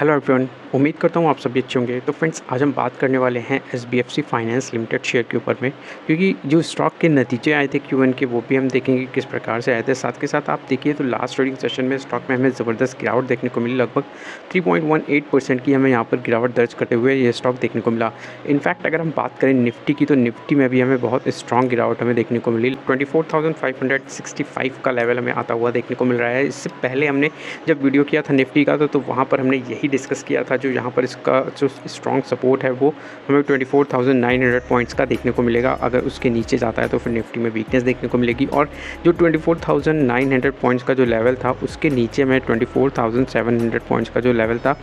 Hello everyone, उम्मीद करता हूँ आप सभी अच्छे होंगे। तो फ्रेंड्स, आज हम बात करने वाले हैं एसबीएफसी फाइनेंस लिमिटेड शेयर के ऊपर में, क्योंकि जो स्टॉक के नतीजे आए थे Q1 के, वो भी हम देखेंगे किस प्रकार से आए थे। साथ के साथ आप देखिए तो लास्ट ट्रेडिंग सेशन में स्टॉक में हमें ज़बरदस्त गिरावट देखने को मिली। लगभग 3.18% की हमें यहाँ पर गिरावट दर्ज करते हुए ये स्टॉक देखने को मिला। इनफैक्ट अगर हम बात करें निफ्टी की, तो निफ्टी में भी हमें बहुत स्ट्रॉन्ग गिरावट हमें देखने को मिली। 24,565 का लेवल हमें आता हुआ देखने को मिल रहा है। इससे पहले हमने जब वीडियो किया था निफ्टी का, तो वहाँ पर हमने यही डिस्कस किया था। जो यहाँ पर इसका जो स्ट्रॉन्ग सपोर्ट है वो हमें 24,900 पॉइंट्स का देखने को मिलेगा। अगर उसके नीचे जाता है तो फिर निफ्टी में वीकनेस देखने को मिलेगी, और जो 24,900 पॉइंट्स का जो लेवल था उसके नीचे में 24,700 पॉइंट्स का जो लेवल था,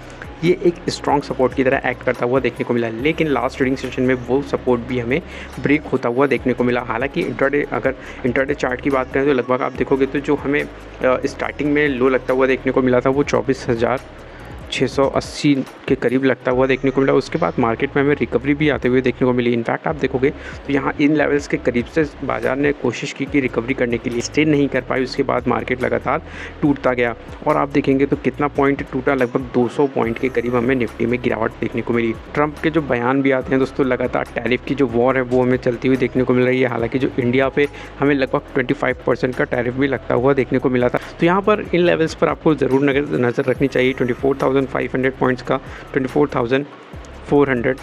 ये एक स्ट्रॉन्ग सपोर्ट की तरह एक्ट करता हुआ देखने को मिला। लेकिन लास्ट ट्रेडिंग सेशन में वो सपोर्ट भी हमें ब्रेक होता हुआ देखने को मिला। हालांकि अगर इंट्राडे चार्ट की बात करें तो लगभग आप देखोगे तो जो हमें स्टार्टिंग में लो लगता हुआ देखने को मिला था वो 24,680 के करीब लगता हुआ देखने को मिला। उसके बाद मार्केट में हमें रिकवरी भी आते हुए देखने को मिली। इनफैक्ट आप देखोगे तो यहाँ इन लेवल्स के करीब से बाजार ने कोशिश की कि रिकवरी करने के लिए, स्टे नहीं कर पाई। उसके बाद मार्केट लगातार टूटता गया, और आप देखेंगे तो कितना पॉइंट टूटा, लगभग 200 पॉइंट के करीब हमें निफ्टी में गिरावट देखने को मिली। ट्रंप के जो बयान भी आते हैं दोस्तों, लगातार टैरिफ की जो वॉर है वो हमें चलती हुई देखने को मिल रही है। हालांकि जो इंडिया पे हमें लगभग 25% का टैरिफ भी लगता हुआ देखने को मिला था। तो यहाँ पर इन लेवल्स पर आपको ज़रूर नज़र रखनी चाहिए। 24,500 पॉइंट्स का, 24,400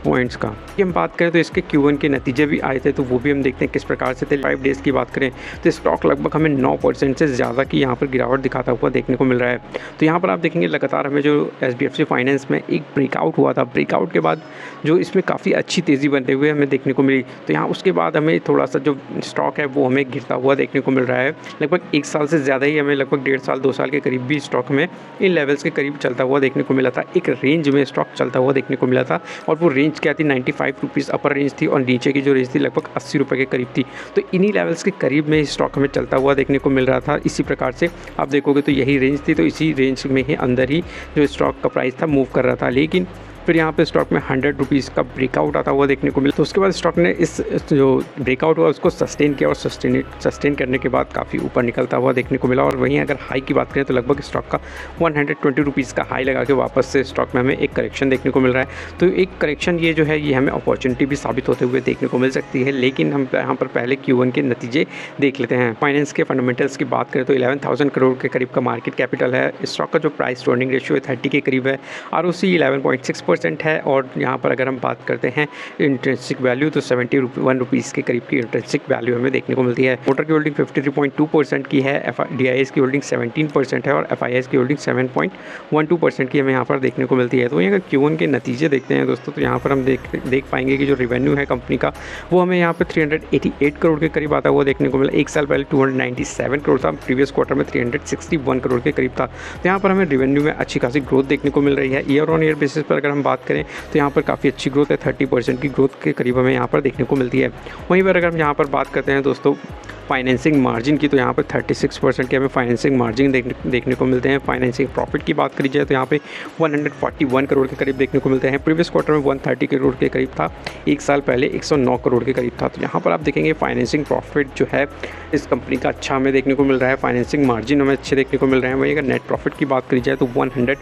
पॉइंट्स का। कि हम बात करें तो इसके Q1 के नतीजे भी आए थे, तो वो भी हम देखते हैं किस प्रकार से थे। 5 डेज़ की बात करें तो स्टॉक लगभग हमें 9% से ज़्यादा की यहाँ पर गिरावट दिखाता हुआ देखने को मिल रहा है। तो यहाँ पर आप देखेंगे लगातार हमें जो एसबीएफसी फाइनेंस में एक ब्रेकआउट हुआ था, ब्रेकआउट के बाद जो इसमें काफ़ी अच्छी तेज़ी बनते हुए हमें देखने को मिली। तो यहाँ उसके बाद हमें थोड़ा सा जो स्टॉक है वो हमें गिरता हुआ देखने को मिल रहा है। लगभग 1 साल से ज़्यादा ही हमें, लगभग 1.5 साल 2 साल के करीब भी स्टॉक में इन लेवल्स के करीब चलता हुआ देखने को मिला था। एक रेंज में स्टॉक चलता हुआ देखने को मिला था, और वो रेंज क्या थी, 95 रुपीज़ अपर रेंज थी, और नीचे की जो रेंज थी लगभग 80 रुपये के करीब थी। तो इन्हीं लेवल्स के करीब में स्टॉक हमें चलता हुआ देखने को मिल रहा था। इसी प्रकार से आप देखोगे तो यही रेंज थी, तो इसी रेंज में ही अंदर ही जो स्टॉक का प्राइस था मूव कर रहा था। लेकिन फिर यहाँ पे स्टॉक में 100 रुपीज़ का ब्रेकआउट आता हुआ देखने को मिला। तो उसके बाद स्टॉक ने इस जो ब्रेकआउट हुआ उसको सस्टेन किया, और सस्टेन करने के बाद काफ़ी ऊपर निकलता हुआ देखने को मिला। और वहीं अगर हाई की बात करें तो लगभग स्टॉक का 120 रुपीज़ का हाई लगा के वापस से स्टॉक में हमें एक करेक्शन देखने को मिल रहा है। तो एक करेक्शन ये जो है ये हमें अपॉर्चुनिटी भी साबित होते हुए देखने को मिल सकती है। लेकिन हम यहाँ पर पहले Q1 के नतीजे देख लेते हैं। फाइनेंस के फंडामेंटल्स की बात करें तो 11,000 करोड़ के करीब का मार्केट कैपिटल है। स्टॉक का जो प्राइस टू अर्निंग रेशियो है 30 के करीब है। ROC 11.6% है। और यहाँ पर अगर हम बात करते हैं इंट्रिंसिक वैल्यू, तो 71 रुपीज़ के करीब की इंट्रिंसिक वैल्यू हमें देखने को मिलती है। वोटर की होल्डिंग 53.2% की है। DIS की होल्डिंग 17% है, और FIS की होल्डिंग 7.12% की हमें यहाँ पर देखने को मिलती है। तो वहीं अगर Q1 के नतीजे देखते हैं दोस्तों, तो यहाँ पर हम देख पाएंगे कि जो रेवेन्यू है कंपनी का वो हमें यहाँ पर 388 करोड़ के करीब आता हुआ देखने को मिला। 1 साल पहले 297 करोड़ था, प्रीवियस क्वार्टर में 361 करोड़ के करीब था। तो यहाँ पर हमें रेवेन्यू में अच्छी खासी ग्रोथ देखने को मिल रही है। ईयर ऑन ईयर बेसिस पर अगर हम बात करें तो यहाँ पर काफ़ी अच्छी ग्रोथ है, 30% की ग्रोथ के करीब हमें यहाँ पर देखने को मिलती है। वहीं पर अगर हम यहाँ पर बात करते हैं दोस्तों फाइनेंसिंग मार्जिन की, तो यहाँ पर 36% के हमें फाइनेंसिंग मार्जिन देखने को मिलते हैं। फाइनेंसिंग प्रॉफिट की बात करी जाए तो यहाँ पे 141 करोड़ के करीब देखने को मिलते हैं। प्रीवियस क्वार्टर में 130 करोड़ के करीब था, 1 साल पहले 109 करोड़ के करीब था। तो यहाँ पर आप देखेंगे फाइनेंसिंग प्रॉफिट जो है इस कंपनी का अच्छा हमें देखने को मिल रहा है। फाइनेंसिंग मार्जिन हमें अच्छे देखने को मिल रहे हैं। वहीं अगर नेट प्रॉफिट की बात करी जाए तो 101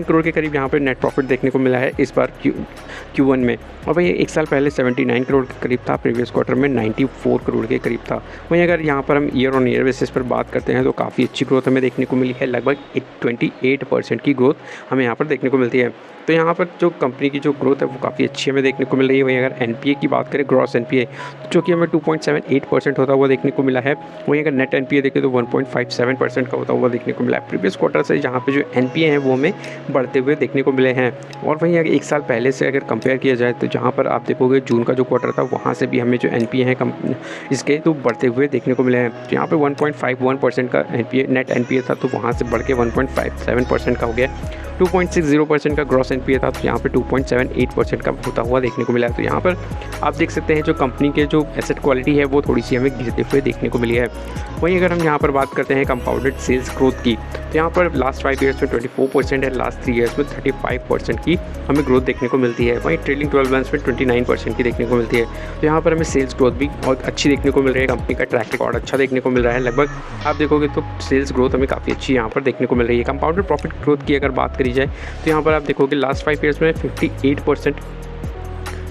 करोड़ के करीब यहाँ पर नेट प्रॉफिट देखने को मिला है इस बार Q1 में। और वहीं 1 साल पहले 79 करोड़ के करीब था, प्रीवियस क्वार्टर में 94 करोड़ के करीब था। वहीं अगर यहाँ पर हम ईयर ऑन ईयर बेसिस पर बात करते हैं तो काफ़ी अच्छी ग्रोथ हमें देखने को मिली है। लगभग 28% की ग्रोथ हमें यहाँ पर देखने को मिलती है। तो यहाँ पर जो कंपनी की जो ग्रोथ है वो काफ़ी अच्छी हमें देखने को मिल रही है। वहीं अगर NPA की बात करें, ग्रॉस NPA, जो कि हमें 2.78% होता हुआ देखने को मिला है। वहीं अगर नेट NPA देखें तो 1.57% का होता हुआ देखने को मिला है। प्रीवियस क्वार्टर से यहाँ पे जो NPA हैं वो हमें बढ़ते हुए देखने को मिले हैं। और वहीं अगर 1 साल पहले से अगर कंपेयर किया जाए तो जहाँ पर आप देखोगे जून का जो क्वार्टर था वहाँ से भी हमें जो NPA हैं इसके तो बढ़ते हुए देखने को मिले हैं। तो यहाँ पे 1.51% का नेट NPA था, तो वहाँ से बढ़ के 1.57% का हो गया। 2.60% का ग्रॉस NPA था, तो यहाँ पे 2.78% का होता हुआ देखने को मिला है। तो यहाँ पर आप देख सकते हैं जो कंपनी के जो एसेट क्वालिटी है वो थोड़ी सी हमें गिरते हुए देखने को मिली है। वहीं अगर हम यहाँ पर बात करते हैं कंपाउंडेड सेल्स ग्रोथ की, तो यहाँ पर लास्ट 5 ईयर्स में 24% है, लास्ट 3 ईयर्स में 35% की हमें ग्रोथ देखने को मिलती है। वहीं ट्रेलिंग 12 मंथ्स में 29% की देखने को मिलती है। तो यहाँ पर हमें सेल्स ग्रोथ भी बहुत अच्छी देखने को मिल रही है, कंपनी का ट्रैक रिकॉर्ड अच्छा देखने को मिल रहा है। लगभग आप देखोगे तो सेल्स ग्रोथ हमें काफ़ी अच्छी यहाँ पर देखने को मिल रही है। कंपाउंडेड प्रॉफिट ग्रोथ की अगर बात करी जाए तो यहाँ पर आप देखोगे लास्ट 5 ईयर्स में 58%,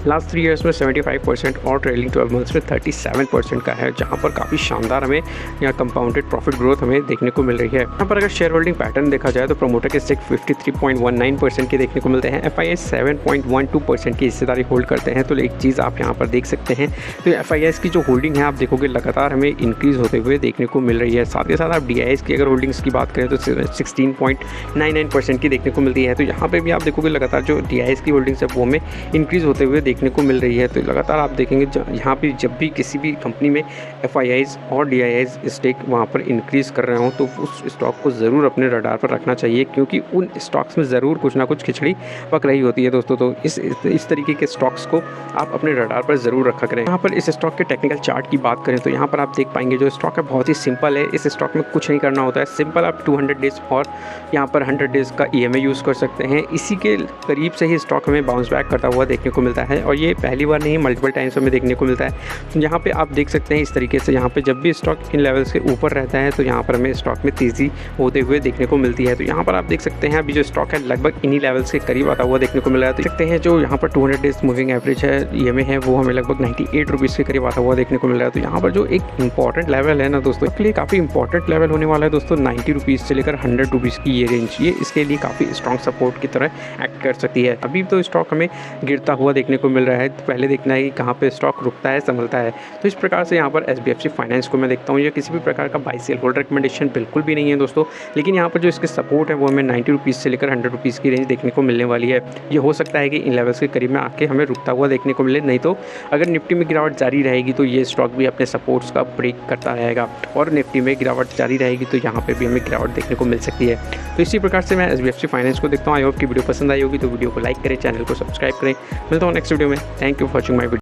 लास्ट 3 ईयर्स में 75% और ट्रेलिंग 12 मंथ्स में 37% का है, जहाँ पर काफ़ी शानदार हमें यहाँ कंपाउंडेड प्रॉफिट ग्रोथ हमें देखने को मिल रही है। यहाँ पर अगर शेयर होल्डिंग पैटर्न देखा जाए तो प्रमोटर के स्टेक 53.19% के देखने को मिलते हैं, FIS 7.12% की हिस्सेदारी होल्ड करते हैं। तो एक चीज़ आप यहाँ पर देख सकते हैं, तो FIS की जो होल्डिंग है आप देखोगे लगातार हमें इंक्रीज़ होते हुए देखने को मिल रही है। साथ ही साथ आप DIS की अगर होल्डिंग्स की बात करें तो 16.99% की देखने को मिलती है। तो यहाँ पर भी आप देखोगे लगातार जो DIS की होल्डिंग्स है वो हमें इंक्रीज़ होते हुए देखने को मिल रही है। तो लगातार आप देखेंगे यहाँ पे जब भी किसी भी कंपनी में FIIs और DIIs स्टेक वहाँ पर इंक्रीज़ कर रहे हो तो उस स्टॉक को ज़रूर अपने रडार पर रखना चाहिए, क्योंकि उन स्टॉक्स में ज़रूर कुछ ना कुछ खिचड़ी पक रही होती है दोस्तों। तो इस तरीके के स्टॉक्स को आप अपने रडार पर ज़रूर रखा करें। यहाँ पर इस स्टॉक के टेक्निकल चार्ट की बात करें तो यहाँ पर आप देख पाएंगे जो स्टॉक है बहुत ही सिंपल है। इस स्टॉक में कुछ नहीं करना होता है, सिंपल आप 200 डेज़ और यहाँ पर 100 डेज़ का EMA यूज़ कर सकते हैं। इसी के करीब से ही स्टॉक हमें बाउंस बैक करता हुआ देखने को मिलता है, और ये पहली बार नहीं मल्टीपल टाइम्स हमें देखने को मिलता है। तो यहाँ पे आप देख सकते हैं इस तरीके से यहाँ पे जब भी स्टॉक इन लेवल्स के ऊपर रहता है तो यहाँ पर हमें स्टॉक में तेज़ी होते हुए देखने को मिलती है। तो यहाँ पर आप देख सकते हैं अभी जो स्टॉक है लगभग इन्हीं लेवल्स के करीब आता हुआ देखने को मिल रहा है। तो देख सकते हैं जो यहाँ पर 200 डेज मूविंग एवरेज है EMA है वो हमें लगभग 98 रुपीज़ के करीब आता हुआ देखने को मिल रहा है। तो यहाँ पर जो एक इंपॉर्टेंट लेवल है ना दोस्तों, इसके लिए काफ़ी इंपॉर्टेंट लेवल होने वाला है दोस्तों, 90 रुपीज़ से लेकर 100 रुपीज़ की ये रेंज, ये इसके लिए काफ़ी स्ट्रॉन्ग सपोर्ट की तरह एक्ट कर सकती है। अभी तो स्टॉक हमें गिरता हुआ देखने को मिल रहा है, तो पहले देखना है कि कहाँ पे स्टॉक रुकता है संभलता है। तो इस प्रकार से यहाँ पर SBFC फाइनेंस को मैं देखता हूँ, ये किसी भी प्रकार का बाई सेल होल्ड रिकमेंडेशन बिल्कुल भी नहीं है दोस्तों, लेकिन यहाँ पर जो इसके सपोर्ट है वो हमें 90 रुपीज़ से लेकर 100 रुपीज़ की रेंज देखने को मिलने वाली है। ये हो सकता है कि इन लेवल्स के करीब में आके हमें रुकता हुआ देखने को मिले, नहीं तो अगर निफ्टी में गिरावट जारी रहेगी तो ये स्टॉक भी अपने सपोर्ट्स का ब्रेक करता रहेगा, और निफ्टी में गिरावट जारी रहेगी तो यहाँ पर भी हमें गिरावट देखने को मिल सकती है। तो इसी प्रकार से मैं SBFC फाइनेंस को देखता हूँ। आई होप की वीडियो पसंद आई होगी तो वीडियो को लाइक करें, चैनल को सब्सक्राइब करें। मिलता हूँ नेक्स्ट वीडियो में। Thank you for watching my video.